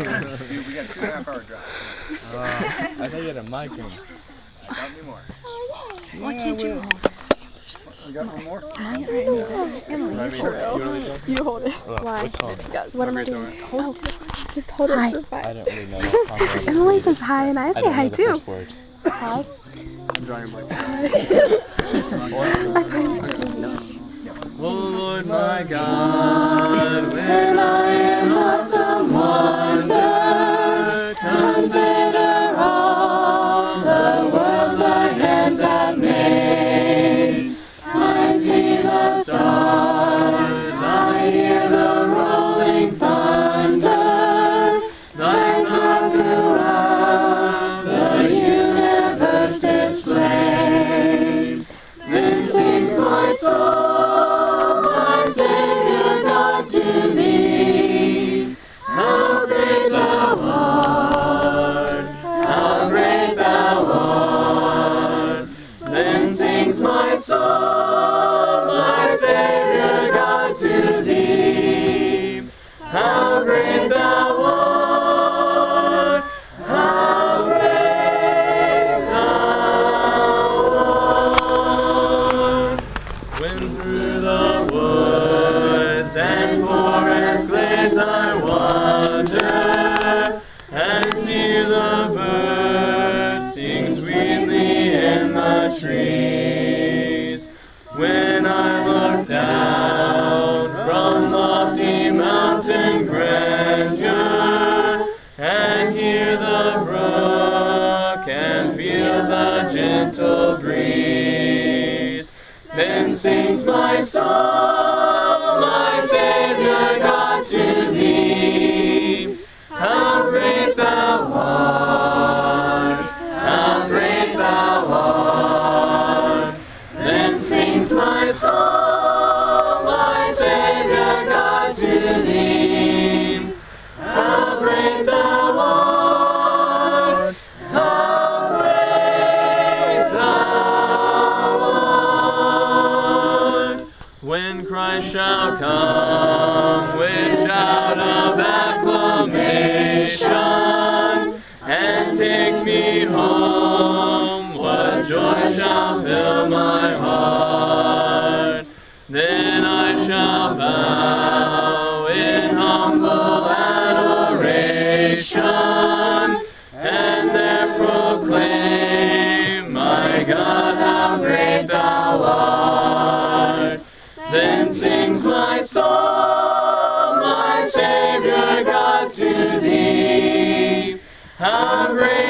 Dude, we got 2.5-hour drive. I thought you had a mic in. I got me more. Why can't you? We got one more? You hold it. Why? Which song? What am I doing? Hold it. Just hold it. I don't really know that song. Emily says hi and I say hi too. Hi. I'm drawing my Oh Lord my God, when I in awesome wonder consider all the worlds thy hands have made, I see the stars, I hear the rolling thunder, thy power throughout the universe displayed. Then sings my soul, I wonder and see the birds sing sweetly in the trees. When I look down from lofty mountain grandeur and hear the brook and feel the gentle breeze, then sings my soul, my Savior God, to thee. How great thou art, how great thou art. Then sings my soul, my Savior God, to thee. How great thou art, how great thou art. When Christ shall come with shout of acclamation and take me home, what joy shall fill my heart. Then I shall bow in humble adoration and there proclaim, my God, how great thou art. Then sings my soul, my Savior God, to thee. How great